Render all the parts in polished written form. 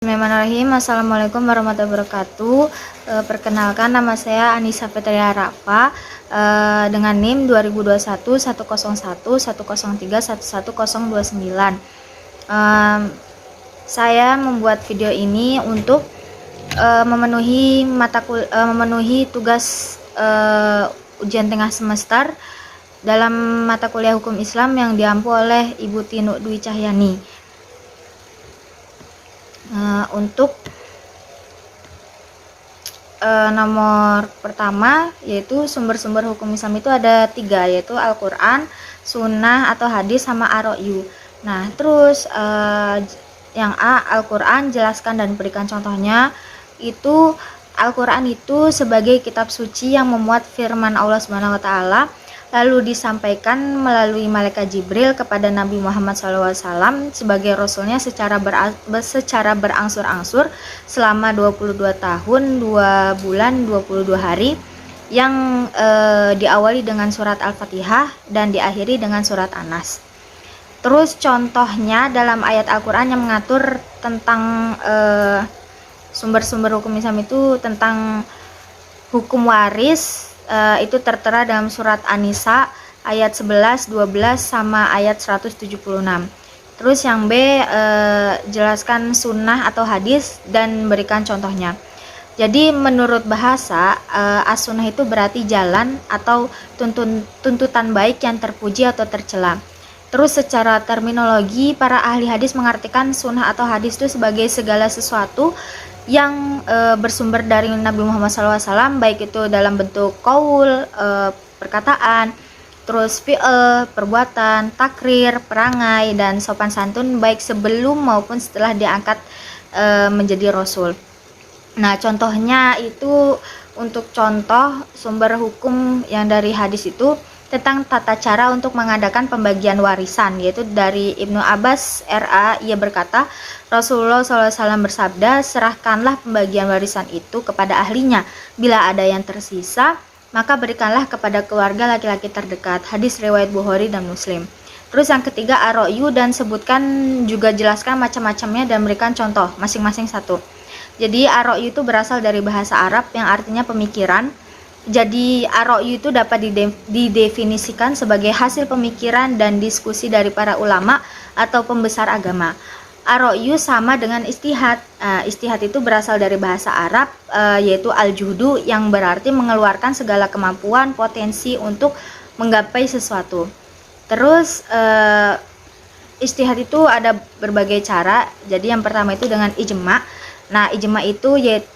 Bismillahirrahmanirrahim. Assalamualaikum warahmatullahi wabarakatuh. Perkenalkan, nama saya Anissa Fetria Rafa, dengan NIM 2021 101 103 11029. Saya membuat video ini untuk memenuhi tugas ujian tengah semester dalam mata kuliah hukum Islam yang diampu oleh Ibu Tinu Dwi Cahyani. Untuk nomor pertama, yaitu sumber-sumber hukum Islam itu ada 3, yaitu Al-Quran, Sunnah atau hadis, sama Ar-Ra'yu. Nah, terus yang A, Al-Quran, jelaskan dan berikan contohnya. Itu Al-Quran itu sebagai kitab suci yang memuat firman Allah Subhanahu wa Ta'ala, lalu disampaikan melalui malaikat Jibril kepada Nabi Muhammad SAW sebagai rasulnya secara berangsur-angsur selama 22 tahun, 2 bulan, 22 hari, yang diawali dengan surat Al-Fatihah dan diakhiri dengan surat An-Nas. Terus contohnya dalam ayat Al-Quran yang mengatur tentang sumber-sumber hukum Islam itu tentang hukum waris, itu tertera dalam surat An-Nisa ayat 11, 12 sama ayat 176. Terus yang B, jelaskan sunnah atau hadis dan berikan contohnya. Jadi menurut bahasa, as-sunnah itu berarti jalan atau tuntutan baik yang terpuji atau tercela. Terus secara terminologi, para ahli hadis mengartikan sunnah atau hadis itu sebagai segala sesuatu yang bersumber dari Nabi Muhammad SAW, baik itu dalam bentuk qaul, perkataan, terus fi'il, perbuatan, takrir, perangai, dan sopan santun, baik sebelum maupun setelah diangkat menjadi rasul. Nah, contohnya itu, untuk contoh sumber hukum yang dari hadis itu tentang tata cara untuk mengadakan pembagian warisan, yaitu dari Ibnu Abbas RA, ia berkata, Rasulullah SAW bersabda, serahkanlah pembagian warisan itu kepada ahlinya. Bila ada yang tersisa, maka berikanlah kepada keluarga laki-laki terdekat. Hadis riwayat Bukhari dan Muslim. Terus yang ketiga, Ar-Ra'yu, dan sebutkan juga jelaskan macam-macamnya dan berikan contoh masing-masing satu. Jadi Ar-Ra'yu itu berasal dari bahasa Arab yang artinya pemikiran. Jadi Ar-Ra'yu itu dapat didefinisikan sebagai hasil pemikiran dan diskusi dari para ulama atau pembesar agama. Ar-Ra'yu sama dengan istihad. Istihad itu berasal dari bahasa Arab, yaitu al-juhdu, yang berarti mengeluarkan segala kemampuan, potensi untuk menggapai sesuatu. Terus istihad itu ada berbagai cara. Jadi yang pertama itu dengan ijma'. Nah, ijma' itu yaitu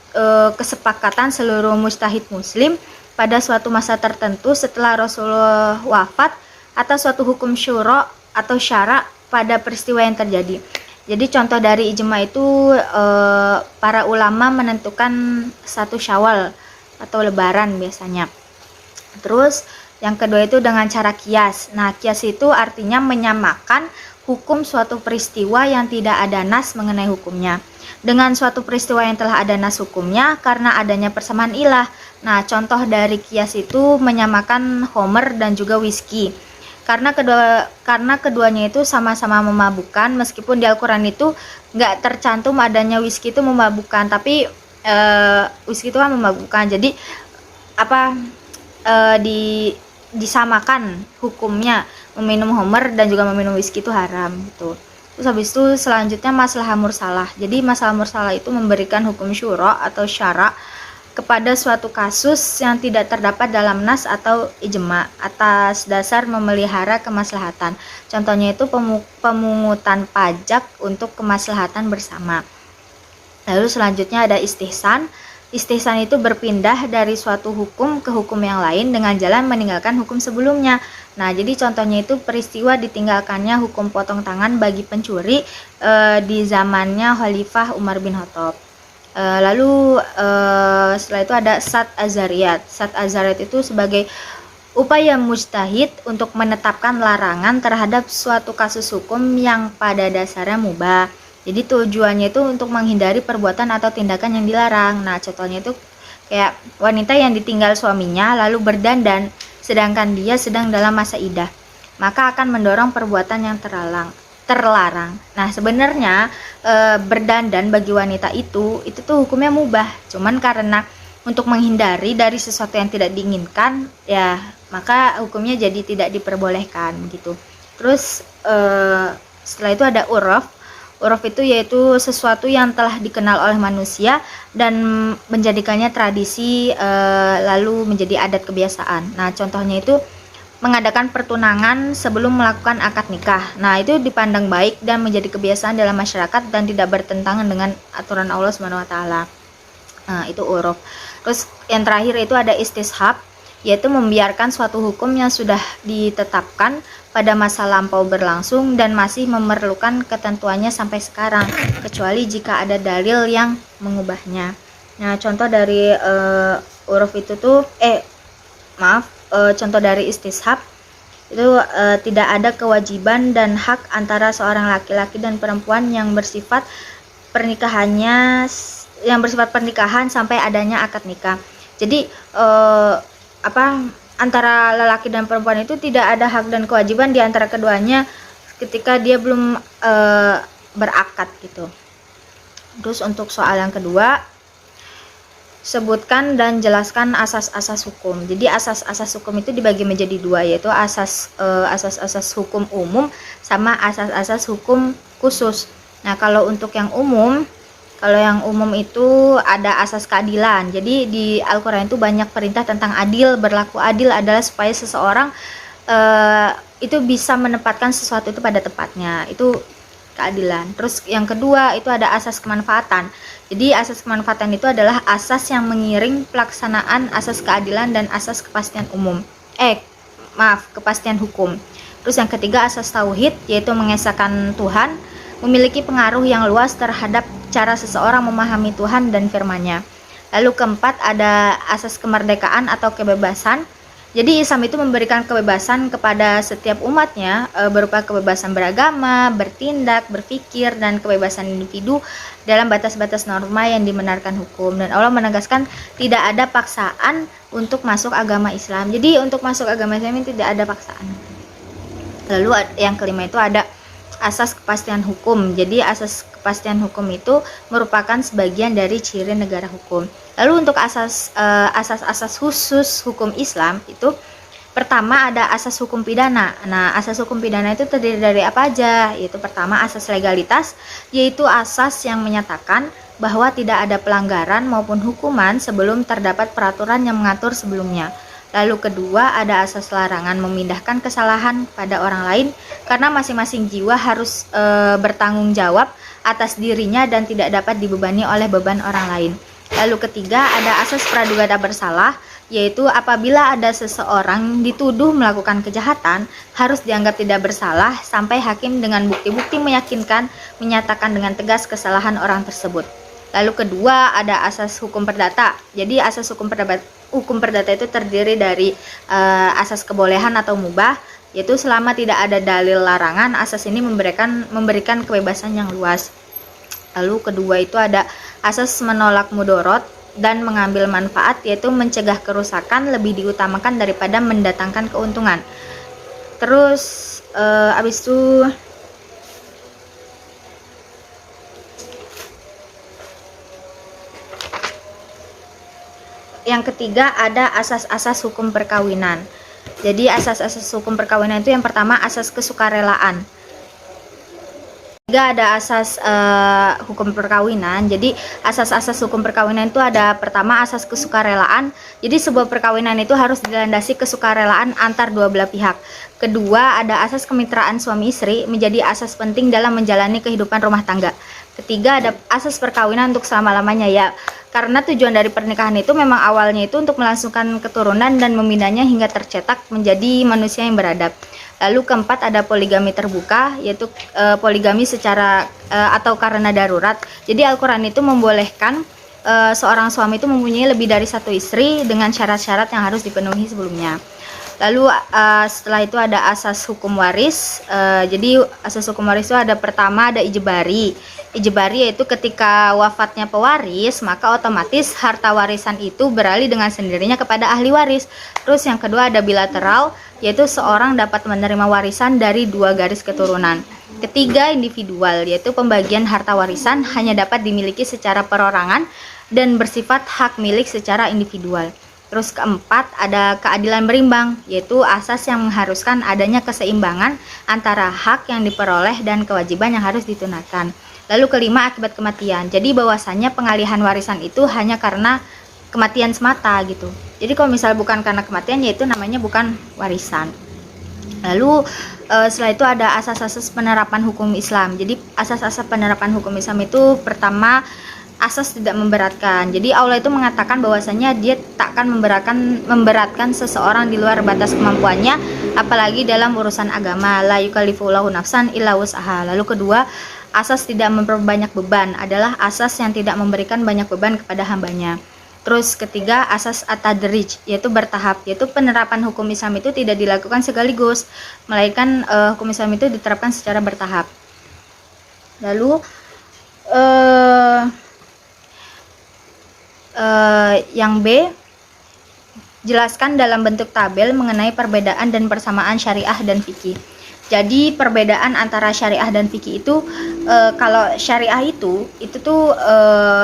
kesepakatan seluruh mujtahid muslim pada suatu masa tertentu setelah Rasulullah wafat atas suatu hukum syura atau syara pada peristiwa yang terjadi. Jadi contoh dari ijma' itu para ulama menentukan 1 Syawal atau lebaran biasanya. Terus yang kedua itu dengan cara kias. Nah, kias itu artinya menyamakan hukum suatu peristiwa yang tidak ada nas mengenai hukumnya dengan suatu peristiwa yang telah ada nas hukumnya karena adanya persamaan ilah. Nah, contoh dari kias itu menyamakan Homer dan juga whisky. Karena keduanya itu sama-sama memabukkan, meskipun di Al-Quran itu nggak tercantum adanya whisky itu memabukkan, tapi whisky itu kan memabukkan. Jadi disamakan hukumnya, meminum Homer dan juga meminum whisky itu haram gitu. Terus habis itu selanjutnya masalah mursalah. Jadi masalah mursalah itu memberikan hukum syura atau syara kepada suatu kasus yang tidak terdapat dalam nas atau ijma atas dasar memelihara kemaslahatan. Contohnya itu pemungutan pajak untuk kemaslahatan bersama. Lalu selanjutnya ada istihsan. Istihsan itu berpindah dari suatu hukum ke hukum yang lain dengan jalan meninggalkan hukum sebelumnya. Nah, jadi contohnya itu peristiwa ditinggalkannya hukum potong tangan bagi pencuri di zamannya Khalifah Umar bin Khattab. Lalu setelah itu ada Sat Azariyat. Sat Azariyat itu sebagai upaya mujtahid untuk menetapkan larangan terhadap suatu kasus hukum yang pada dasarnya mubah. Jadi tujuannya itu untuk menghindari perbuatan atau tindakan yang dilarang. Nah, contohnya itu kayak wanita yang ditinggal suaminya lalu berdandan sedangkan dia sedang dalam masa iddah, maka akan mendorong perbuatan yang terlarang. terlarang. Nah, sebenarnya berdandan bagi wanita itu tuh hukumnya mubah. Cuman karena untuk menghindari dari sesuatu yang tidak diinginkan, ya maka hukumnya jadi tidak diperbolehkan gitu. Terus setelah itu ada uruf. Uruf itu yaitu sesuatu yang telah dikenal oleh manusia dan menjadikannya tradisi, lalu menjadi adat kebiasaan. Nah, contohnya itu mengadakan pertunangan sebelum melakukan akad nikah. Nah, itu dipandang baik dan menjadi kebiasaan dalam masyarakat dan tidak bertentangan dengan aturan Allah Subhanahu wa taala. Nah, itu uruf. Terus yang terakhir itu ada istishab, yaitu membiarkan suatu hukum yang sudah ditetapkan pada masa lampau berlangsung dan masih memerlukan ketentuannya sampai sekarang, kecuali jika ada dalil yang mengubahnya. Nah, contoh dari uruf itu tuh contoh dari istishab itu tidak ada kewajiban dan hak antara seorang laki-laki dan perempuan yang bersifat pernikahan sampai adanya akad nikah. Jadi antara lelaki dan perempuan itu tidak ada hak dan kewajiban di antara keduanya ketika dia belum berakad gitu. Terus untuk soal yang kedua, sebutkan dan jelaskan asas-asas hukum. Jadi asas-asas hukum itu dibagi menjadi dua, yaitu asas-asas hukum umum sama asas-asas hukum khusus. Nah, kalau untuk yang umum, itu ada asas keadilan. Jadi di Al-Quran itu banyak perintah tentang adil. Berlaku adil adalah supaya seseorang itu bisa menempatkan sesuatu itu pada tempatnya. Itu keadilan. Terus yang kedua itu ada asas kemanfaatan. Jadi asas kemanfaatan itu adalah asas yang mengiring pelaksanaan asas keadilan dan asas kepastian kepastian hukum. Terus yang ketiga asas tauhid, yaitu mengesahkan Tuhan, memiliki pengaruh yang luas terhadap cara seseorang memahami Tuhan dan firman-Nya. Lalu keempat ada asas kemerdekaan atau kebebasan. Jadi Islam itu memberikan kebebasan kepada setiap umatnya, berupa kebebasan beragama, bertindak, berpikir, dan kebebasan individu dalam batas-batas norma yang dibenarkan hukum. Dan Allah menegaskan tidak ada paksaan untuk masuk agama Islam. Jadi untuk masuk agama Islam ini tidak ada paksaan. Lalu yang kelima itu ada asas kepastian hukum. Jadi asas kepastian hukum itu merupakan sebagian dari ciri negara hukum. Lalu untuk asas-asas khusus hukum Islam itu pertama ada asas hukum pidana. Nah, asas hukum pidana itu terdiri dari apa aja? Yaitu pertama asas legalitas, yaitu asas yang menyatakan bahwa tidak ada pelanggaran maupun hukuman sebelum terdapat peraturan yang mengatur sebelumnya. Lalu kedua ada asas larangan memindahkan kesalahan pada orang lain karena masing-masing jiwa harus bertanggung jawab atas dirinya dan tidak dapat dibebani oleh beban orang lain. Lalu ketiga ada asas praduga tak bersalah, yaitu apabila ada seseorang dituduh melakukan kejahatan harus dianggap tidak bersalah sampai hakim dengan bukti-bukti meyakinkan menyatakan dengan tegas kesalahan orang tersebut. Lalu kedua ada asas hukum perdata. Jadi asas hukum perdata itu terdiri dari asas kebolehan atau mubah, yaitu selama tidak ada dalil larangan, asas ini memberikan kebebasan yang luas. Lalu kedua itu ada asas menolak mudorot dan mengambil manfaat, yaitu mencegah kerusakan lebih diutamakan daripada mendatangkan keuntungan. Terus habis itu yang ketiga ada asas-asas hukum perkawinan. Jadi asas-asas hukum perkawinan itu yang pertama asas kesukarelaan. Ketiga ada asas hukum perkawinan. Jadi asas-asas hukum perkawinan itu ada pertama asas kesukarelaan. Jadi sebuah perkawinan itu harus dilandasi kesukarelaan antar dua belah pihak. Kedua ada asas kemitraan suami istri menjadi asas penting dalam menjalani kehidupan rumah tangga. Ketiga ada asas perkawinan untuk selama-lamanya, ya karena tujuan dari pernikahan itu memang awalnya itu untuk melangsungkan keturunan dan membinanya hingga tercetak menjadi manusia yang beradab. Lalu keempat ada poligami terbuka, yaitu poligami secara atau karena darurat. Jadi Al-Quran itu membolehkan seorang suami itu mempunyai lebih dari satu istri dengan syarat-syarat yang harus dipenuhi sebelumnya. Lalu setelah itu ada asas hukum waris. Jadi asas hukum waris itu ada pertama ada ijbari. Ijbari yaitu ketika wafatnya pewaris, maka otomatis harta warisan itu beralih dengan sendirinya kepada ahli waris. Terus yang kedua ada bilateral, yaitu seorang dapat menerima warisan dari dua garis keturunan. Ketiga, individual, yaitu pembagian harta warisan hanya dapat dimiliki secara perorangan dan bersifat hak milik secara individual. Terus keempat, ada keadilan berimbang, yaitu asas yang mengharuskan adanya keseimbangan antara hak yang diperoleh dan kewajiban yang harus ditunaikan. Lalu kelima, akibat kematian. Jadi bahwasannya pengalihan warisan itu hanya karena kematian semata gitu. Jadi kalau misal bukan karena kematian, yaitu namanya bukan warisan. Lalu setelah itu ada asas-asas penerapan hukum Islam. Jadi asas-asas penerapan hukum Islam itu pertama, asas tidak memberatkan. Jadi Allah itu mengatakan bahwasanya dia tak akan memberatkan seseorang di luar batas kemampuannya, apalagi dalam urusan agama. La yukallifullahu nafsan illa wus'aha. Lalu kedua, asas tidak memperbanyak beban adalah asas yang tidak memberikan banyak beban kepada hambanya. Terus ketiga, asas at-tadrij, yaitu bertahap, yaitu penerapan hukum Islam itu tidak dilakukan sekaligus, melainkan hukum Islam itu diterapkan secara bertahap. Lalu yang B, jelaskan dalam bentuk tabel mengenai perbedaan dan persamaan syariah dan fikih. Jadi perbedaan antara syariah dan fikih itu, kalau syariah itu tuh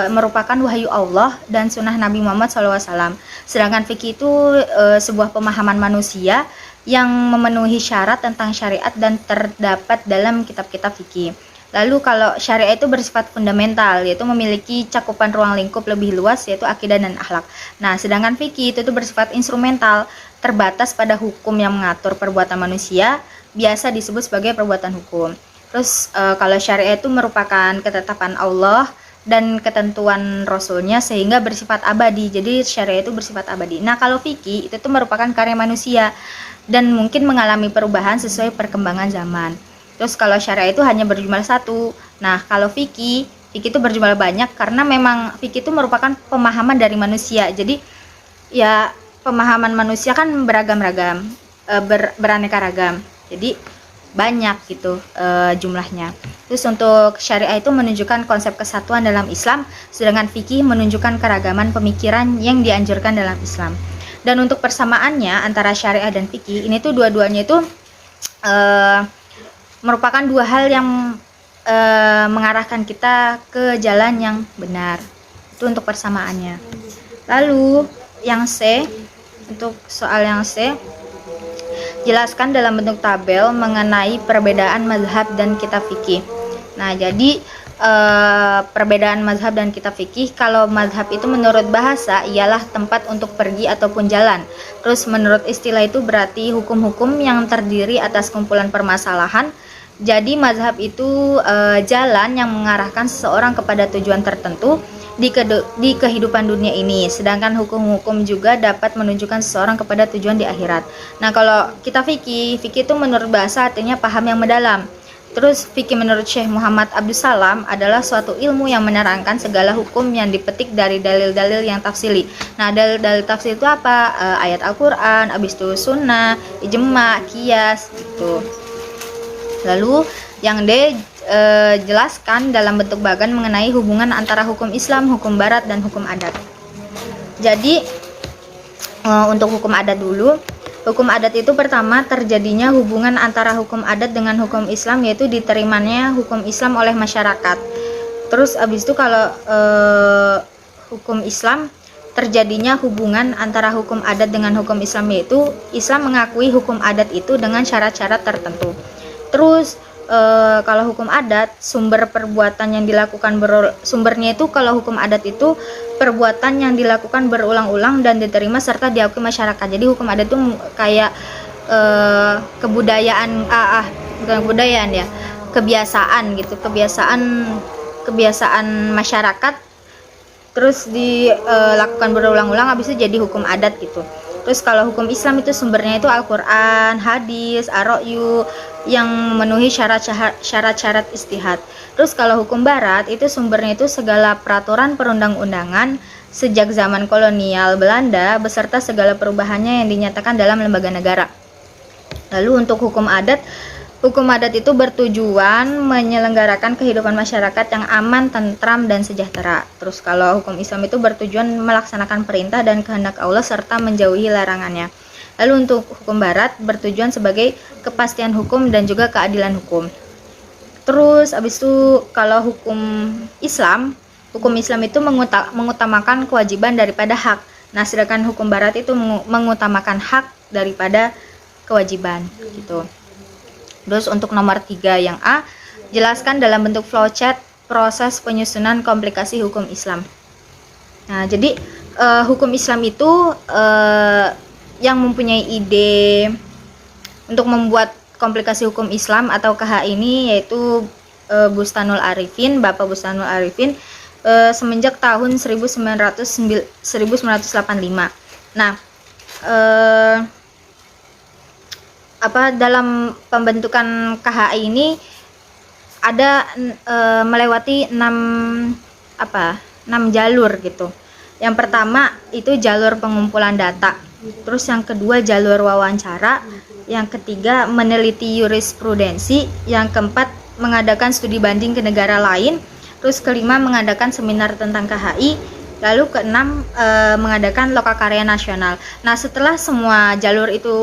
merupakan wahyu Allah dan sunnah Nabi Muhammad SAW. Sedangkan fikih itu sebuah pemahaman manusia yang memenuhi syarat tentang syariat dan terdapat dalam kitab-kitab fikih. Lalu kalau syariah itu bersifat fundamental, yaitu memiliki cakupan ruang lingkup lebih luas, yaitu akidah dan akhlak. Nah, sedangkan fikih itu bersifat instrumental, terbatas pada hukum yang mengatur perbuatan manusia, biasa disebut sebagai perbuatan hukum. Terus kalau syariah itu merupakan ketetapan Allah dan ketentuan Rasulnya sehingga bersifat abadi. Jadi syariah itu bersifat abadi. Nah, kalau fikih itu tuh merupakan karya manusia dan mungkin mengalami perubahan sesuai perkembangan zaman. Terus kalau syariah itu hanya berjumlah satu. Nah, kalau fikih itu berjumlah banyak karena memang fikih itu merupakan pemahaman dari manusia. Jadi ya pemahaman manusia kan beragam-ragam, beraneka ragam. Jadi banyak gitu jumlahnya. Terus untuk syariah itu menunjukkan konsep kesatuan dalam Islam, sedangkan fikih menunjukkan keragaman pemikiran yang dianjurkan dalam Islam. Dan untuk persamaannya antara syariah dan fikih, ini tuh dua-duanya itu merupakan dua hal yang mengarahkan kita ke jalan yang benar. Itu untuk persamaannya. Lalu yang C, untuk soal yang C, jelaskan dalam bentuk tabel mengenai perbedaan mazhab dan kitab fikih. Nah, jadi perbedaan mazhab dan kitab fikih, kalau mazhab itu menurut bahasa ialah tempat untuk pergi ataupun jalan. Terus menurut istilah itu berarti hukum-hukum yang terdiri atas kumpulan permasalahan. Jadi mazhab itu jalan yang mengarahkan seseorang kepada tujuan tertentu di kehidupan dunia ini, sedangkan hukum-hukum juga dapat menunjukkan seseorang kepada tujuan di akhirat. Nah, kalau kita fikih itu menurut bahasa artinya paham yang mendalam. Terus fikih menurut Syekh Muhammad Abdul Salam adalah suatu ilmu yang menerangkan segala hukum yang dipetik dari dalil-dalil yang tafsili. Nah, dalil-dalil tafsir itu apa? Ayat Al-Quran, habis itu sunnah, ijma, qiyas gitu. Lalu yang D, jelaskan dalam bentuk bagan mengenai hubungan antara hukum Islam, hukum Barat, dan hukum adat. Jadi untuk hukum adat dulu. Hukum adat itu pertama terjadinya hubungan antara hukum adat dengan hukum Islam, yaitu diterimanya hukum Islam oleh masyarakat. Terus abis itu kalau hukum Islam terjadinya hubungan antara hukum adat dengan hukum Islam, yaitu Islam mengakui hukum adat itu dengan syarat-syarat tertentu. Terus kalau hukum adat, sumber perbuatan yang dilakukan sumbernya itu, kalau hukum adat itu perbuatan yang dilakukan berulang-ulang dan diterima serta diakui masyarakat. Jadi hukum adat itu kayak kebudayaan, bukan kebudayaan ya, kebiasaan gitu, kebiasaan masyarakat, terus dilakukan berulang-ulang, habis itu jadi hukum adat gitu. Terus kalau hukum Islam itu sumbernya itu Al-Quran, hadis, ar-ra'yu yang memenuhi syarat-syarat istihad. Terus kalau hukum Barat itu sumbernya itu segala peraturan perundang-undangan sejak zaman kolonial Belanda beserta segala perubahannya yang dinyatakan dalam lembaga negara. Lalu untuk hukum adat itu bertujuan menyelenggarakan kehidupan masyarakat yang aman, tentram, dan sejahtera. Terus kalau hukum Islam itu bertujuan melaksanakan perintah dan kehendak Allah serta menjauhi larangannya. Lalu untuk hukum Barat bertujuan sebagai kepastian hukum dan juga keadilan hukum. Terus abis itu kalau hukum Islam itu mengutamakan kewajiban daripada hak. Nah, sedangkan hukum barat itu mengutamakan hak daripada kewajiban gitu. Terus untuk nomor 3 yang A, jelaskan dalam bentuk flowchart proses penyusunan komplikasi hukum Islam. Nah, jadi hukum Islam itu yang mempunyai ide untuk membuat komplikasi hukum Islam atau KH ini yaitu Bustanul Arifin, Bapak Bustanul Arifin, semenjak tahun 1985. Nah, dalam pembentukan KHI ini ada melewati 6 jalur gitu. Yang pertama itu jalur pengumpulan data, terus yang kedua jalur wawancara, yang ketiga meneliti jurisprudensi, yang keempat mengadakan studi banding ke negara lain, terus kelima mengadakan seminar tentang KHI, lalu keenam mengadakan lokakarya nasional. Nah, setelah semua jalur itu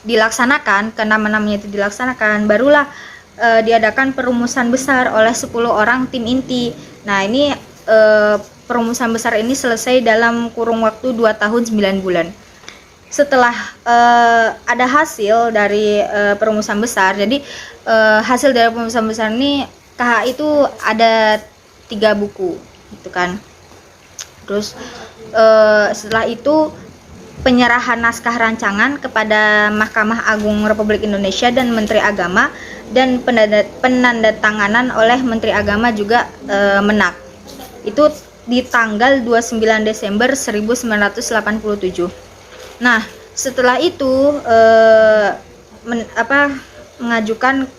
dilaksanakan, keenam-enamnya itu dilaksanakan, barulah diadakan perumusan besar oleh 10 orang tim inti. Nah, ini perumusan besar ini selesai dalam kurung waktu 2 tahun 9 bulan. Setelah ada hasil dari perumusan besar, jadi hasil dari perumusan besar ini KH itu ada 3 buku gitu kan. Terus setelah itu penyerahan naskah rancangan kepada Mahkamah Agung Republik Indonesia dan Menteri Agama, dan penandatanganan oleh Menteri Agama juga menak. Itu di tanggal 29 Desember 1987. Nah, setelah itu mengajukan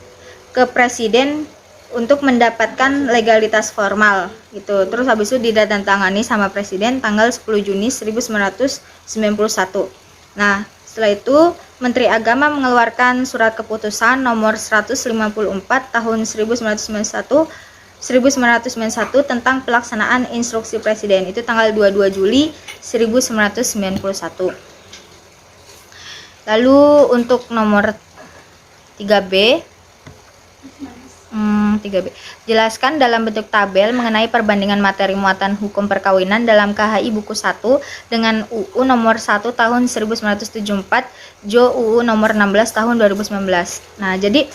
ke presiden untuk mendapatkan legalitas formal gitu. Terus habis itu ditandatangani sama presiden tanggal 10 Juni 1991. Nah, setelah itu Menteri Agama mengeluarkan surat keputusan nomor 154 tahun 1991 tentang pelaksanaan instruksi presiden. Itu tanggal 22 Juli 1991. Lalu untuk nomor 3B, jelaskan dalam bentuk tabel mengenai perbandingan materi muatan hukum perkawinan dalam KHI buku 1 dengan UU nomor 1 tahun 1974, Jo UU nomor 16 tahun 2019. Nah, jadi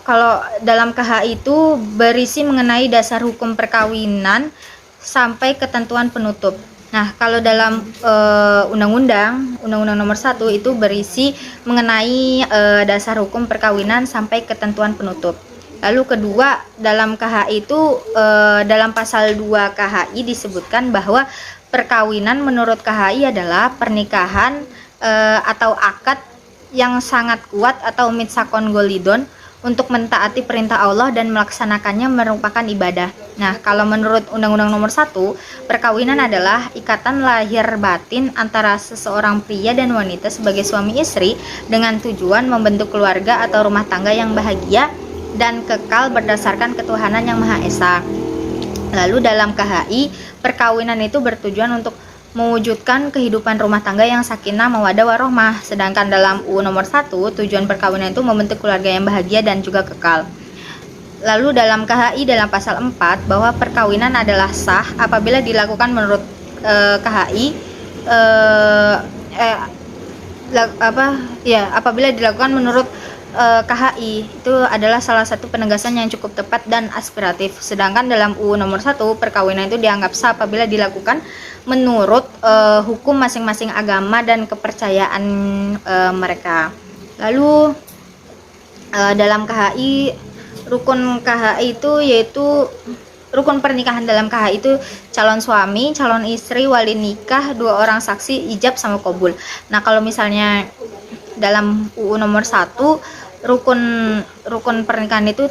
kalau dalam KHI itu berisi mengenai dasar hukum perkawinan sampai ketentuan penutup. Nah, kalau dalam Undang-Undang nomor 1 itu berisi mengenai dasar hukum perkawinan sampai ketentuan penutup. Lalu kedua, dalam KHI itu dalam pasal 2 KHI disebutkan bahwa perkawinan menurut KHI adalah pernikahan atau akad yang sangat kuat atau mitsakon golidon untuk mentaati perintah Allah dan melaksanakannya merupakan ibadah. Nah, kalau menurut Undang-Undang nomor 1, perkawinan adalah ikatan lahir batin antara seseorang pria dan wanita sebagai suami istri dengan tujuan membentuk keluarga atau rumah tangga yang bahagia dan kekal berdasarkan ketuhanan yang Maha Esa. Lalu dalam KHI, perkawinan itu bertujuan untuk mewujudkan kehidupan rumah tangga yang sakinah, mawaddah, warohmah. Sedangkan dalam UU nomor 1, tujuan perkawinan itu membentuk keluarga yang bahagia dan juga kekal. Lalu dalam KHI dalam pasal 4 bahwa perkawinan adalah sah apabila dilakukan menurut KHI apabila dilakukan menurut KHI itu adalah salah satu penegasan yang cukup tepat dan aspiratif. Sedangkan dalam UU nomor 1, perkawinan itu dianggap sah apabila dilakukan menurut hukum masing-masing agama dan kepercayaan mereka. Lalu dalam KHI, rukun KHI itu yaitu rukun pernikahan dalam KHI itu calon suami, calon istri, wali nikah, 2 orang saksi, ijab sama qabul. Nah, kalau misalnya dalam UU nomor 1, rukun pernikahan itu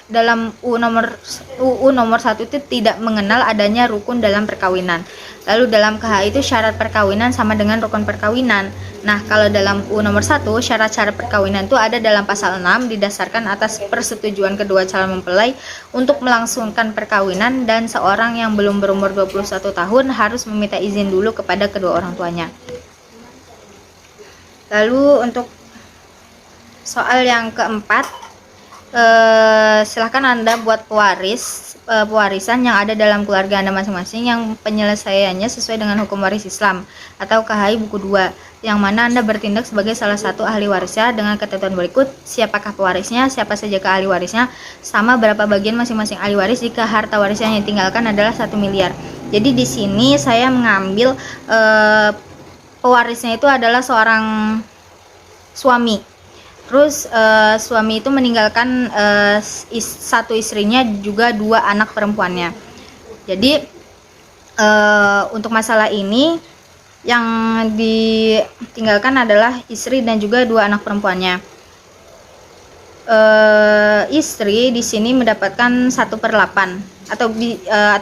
dalam UU nomor 1 itu tidak mengenal adanya rukun dalam perkawinan. Lalu dalam KHI itu syarat perkawinan sama dengan rukun perkawinan. Nah, kalau dalam UU nomor 1, syarat-syarat perkawinan itu ada dalam pasal 6, didasarkan atas persetujuan kedua calon mempelai untuk melangsungkan perkawinan, dan seorang yang belum berumur 21 tahun harus meminta izin dulu kepada kedua orang tuanya. Lalu untuk soal yang keempat, silahkan Anda buat pewarisan yang ada dalam keluarga Anda masing-masing yang penyelesaiannya sesuai dengan hukum waris Islam atau KHI buku 2, yang mana Anda bertindak sebagai salah satu ahli warisnya dengan ketentuan berikut: siapakah pewarisnya, siapa saja ahli warisnya, sama berapa bagian masing-masing ahli waris jika harta waris yang ditinggalkan adalah 1 miliar. Jadi di sini saya mengambil pewarisnya itu adalah seorang suami. Terus suami itu meninggalkan satu istrinya juga 2 anak perempuannya. Jadi untuk masalah ini yang ditinggalkan adalah istri dan juga 2 anak perempuannya. Istri di sini mendapatkan 1/8 atau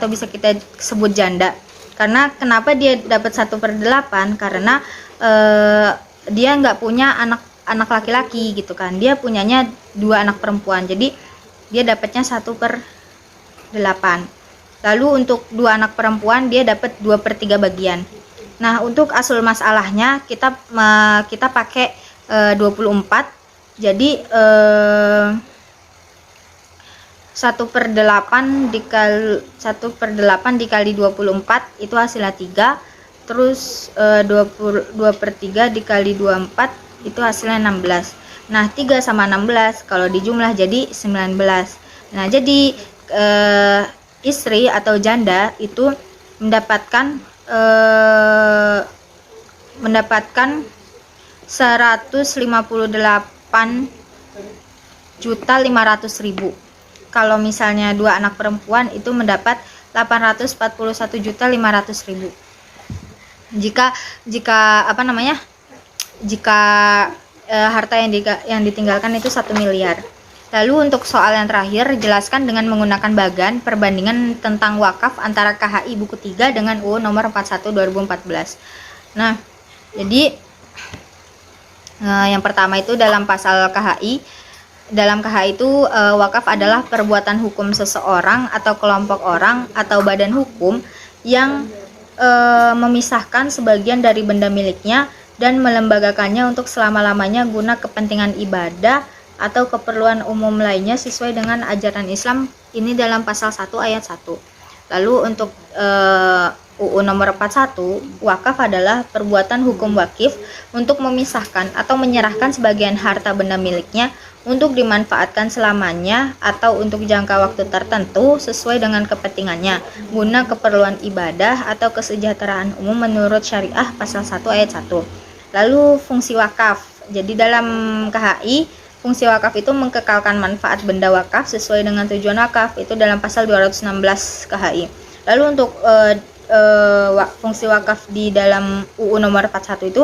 bisa kita sebut janda. Karena kenapa dia dapat 1/8? Karena dia nggak punya anak laki-laki gitu kan, dia punyanya 2 anak perempuan, jadi dia dapatnya 1/8. Lalu untuk 2 anak perempuan dia dapat 2/3 bagian. Nah, untuk asul masalahnya kita pakai 24. Jadi 1/8 dikali 24 itu hasilnya 3. Terus 2/3 dikali 24 itu hasilnya 16. Nah, 3 sama 16 kalau dijumlah jadi 19. Nah, jadi istri atau janda itu mendapatkan 158.500.000. Kalau misalnya 2 anak perempuan itu mendapat 841.500.000. Jika harta yang ditinggalkan itu 1 miliar. Lalu untuk soal yang terakhir, jelaskan dengan menggunakan bagan perbandingan tentang wakaf antara KHI buku 3 dengan UU nomor 41 2014. Nah, jadi yang pertama itu dalam pasal KHI. Dalam KHI itu wakaf adalah perbuatan hukum seseorang atau kelompok orang atau badan hukum yang memisahkan sebagian dari benda miliknya dan melembagakannya untuk selama-lamanya guna kepentingan ibadah atau keperluan umum lainnya sesuai dengan ajaran Islam. Ini dalam pasal 1 ayat 1. Lalu untuk UU nomor 41, wakaf adalah perbuatan hukum wakif untuk memisahkan atau menyerahkan sebagian harta benda miliknya untuk dimanfaatkan selamanya atau untuk jangka waktu tertentu sesuai dengan kepentingannya guna keperluan ibadah atau kesejahteraan umum menurut syariah pasal 1 ayat 1. Lalu fungsi wakaf. Jadi dalam KHI, fungsi wakaf itu mengkekalkan manfaat benda wakaf sesuai dengan tujuan wakaf, itu dalam pasal 216 KHI. Lalu untuk fungsi wakaf di dalam UU nomor 41 itu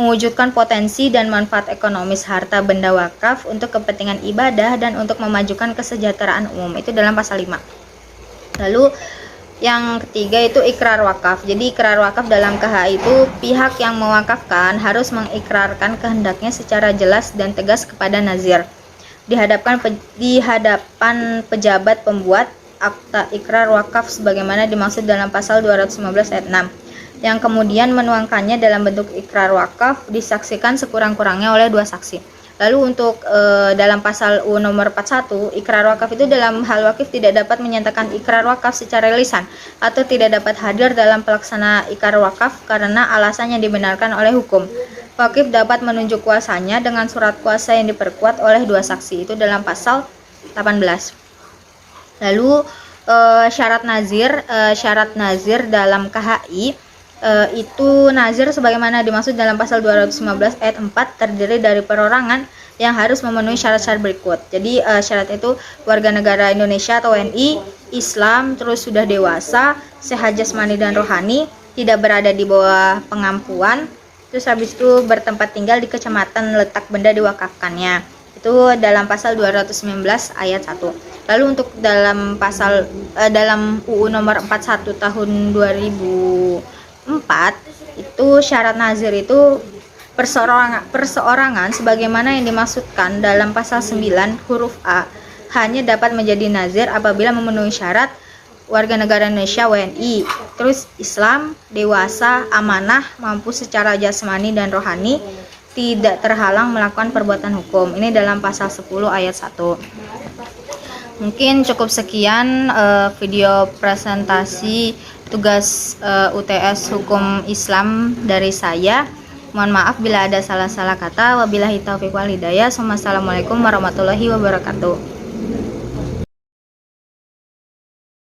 mewujudkan potensi dan manfaat ekonomis harta benda wakaf untuk kepentingan ibadah dan untuk memajukan kesejahteraan umum, itu dalam pasal 5. Lalu yang ketiga itu ikrar wakaf. Jadi ikrar wakaf dalam KHI itu pihak yang mewakafkan harus mengikrarkan kehendaknya secara jelas dan tegas kepada nazir di hadapan pejabat pembuat akta ikrar wakaf sebagaimana dimaksud dalam pasal 215 ayat 6, yang kemudian menuangkannya dalam bentuk ikrar wakaf disaksikan sekurang-kurangnya oleh 2 saksi. Lalu untuk dalam pasal UU nomor 41, ikrar wakaf itu dalam hal wakif tidak dapat menyatakan ikrar wakaf secara lisan atau tidak dapat hadir dalam pelaksana ikrar wakaf karena alasan yang dibenarkan oleh hukum. Wakif dapat menunjuk kuasanya dengan surat kuasa yang diperkuat oleh 2 saksi, itu dalam pasal 18. Lalu syarat nazir dalam KHI itu nazir sebagaimana dimaksud dalam pasal 215 ayat 4 terdiri dari perorangan yang harus memenuhi syarat-syarat berikut. Jadi syarat itu warga negara Indonesia atau WNI, Islam, terus sudah dewasa, sehat jasmani dan rohani, tidak berada di bawah pengampuan, terus habis itu bertempat tinggal di kecamatan letak benda diwakafkannya. Itu dalam pasal 219 ayat 1. Lalu untuk dalam UU nomor 41 tahun 2004 itu syarat nazir itu perseorangan sebagaimana yang dimaksudkan dalam pasal 9 huruf A hanya dapat menjadi nazir apabila memenuhi syarat warga negara Indonesia WNI, terus Islam, dewasa, amanah, mampu secara jasmani dan rohani, tidak terhalang melakukan perbuatan hukum. Ini dalam pasal 10 ayat 1. Mungkin cukup sekian video presentasi tugas UTS Hukum Islam dari saya. Mohon maaf bila ada salah-salah kata. Wabillahi taufiq wal hidayah. Wassalamualaikum warahmatullahi wabarakatuh.